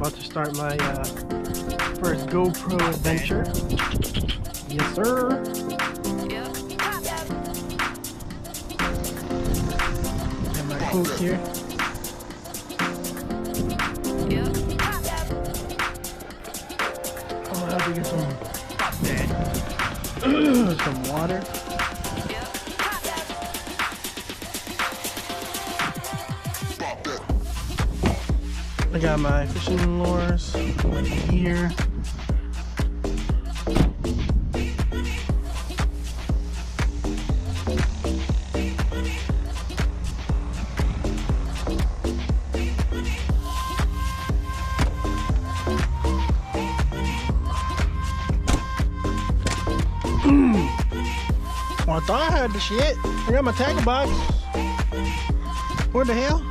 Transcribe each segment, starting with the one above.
about to start my first GoPro adventure. Yes, sir. Got my Coke here. I'm gonna have to get some water. I got my fishing lures right here. Well, I thought I had the shit. I got my tackle box. What the hell?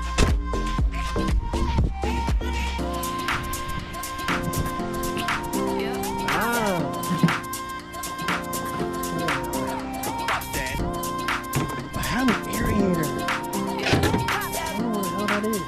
I have an aerator. I don't know what the hell that is.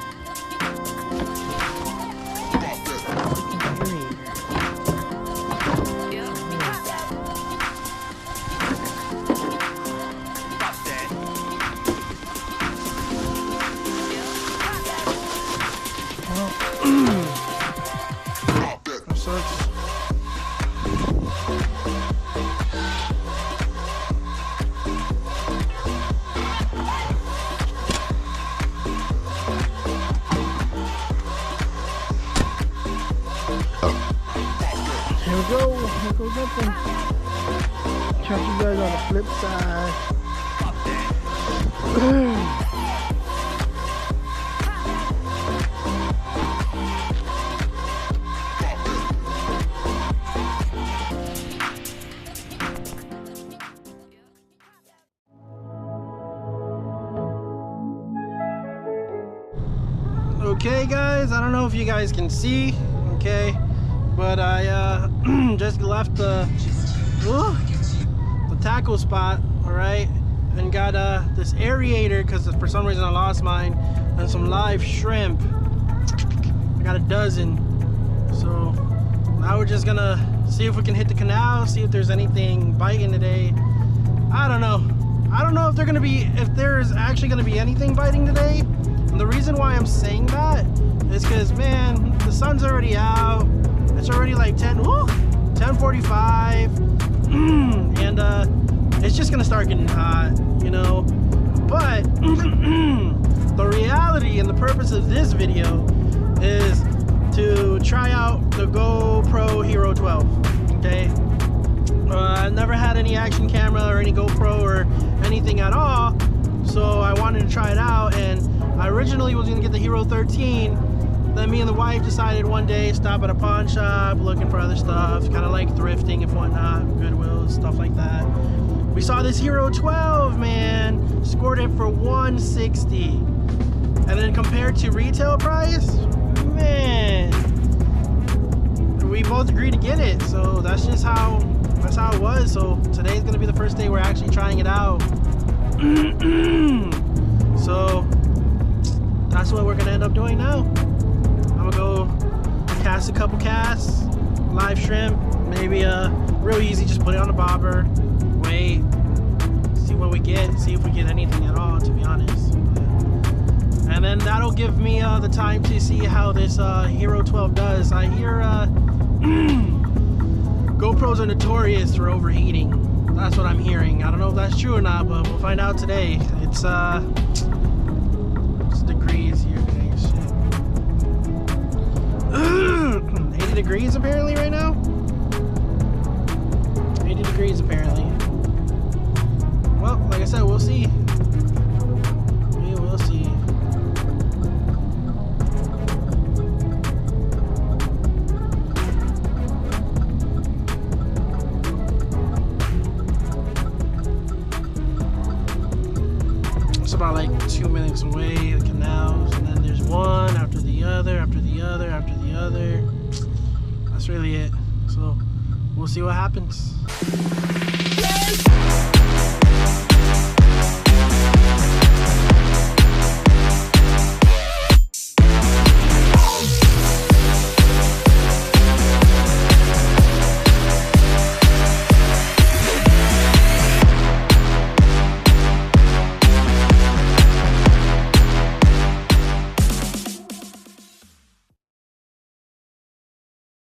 Here we go nothing. Catch you guys on the flip side. Okay guys, I don't know if you guys can see, okay, but I just left the tackle spot, all right, and got this aerator because for some reason I lost mine, and some live shrimp. I got a dozen, so now we're just gonna see if we can hit the canal, see if there's anything biting today. I don't know if there's actually gonna be anything biting today. And the reason why I'm saying that is because, man, the sun's already out. It's already like 10:45, and it's just gonna start getting hot, you know. But the reality and the purpose of this video is to try out the GoPro Hero 12. Okay, I've never had any action camera or any GoPro or anything at all, so I wanted to try it out. And I originally was gonna get the Hero 13. Then me and the wife decided one day stop at a pawn shop looking for other stuff, kind of like thrifting and whatnot, Goodwill, stuff like that. We saw this Hero 12, man, scored it for $160, and then compared to retail price, man, we both agreed to get it. So that's how it was. So today's gonna be the first day we're actually trying it out. So that's what we're gonna end up doing now. I'm gonna go cast a couple casts, live shrimp, maybe real easy, just put it on the bobber, wait, see what we get, see if we get anything at all, to be honest. And then that'll give me the time to see how this Hero 12 does. I hear GoPros are notorious for overheating. That's what I'm hearing. I don't know if that's true or not, but we'll find out today. It's degrees here today. Shit. 80 degrees apparently right now. 80 degrees apparently. Well, like I said, we'll see. We will see. It's about like 2 minutes away, the canals, and then there's one after the other, after the other, after the other. That's really it. So we'll see what happens.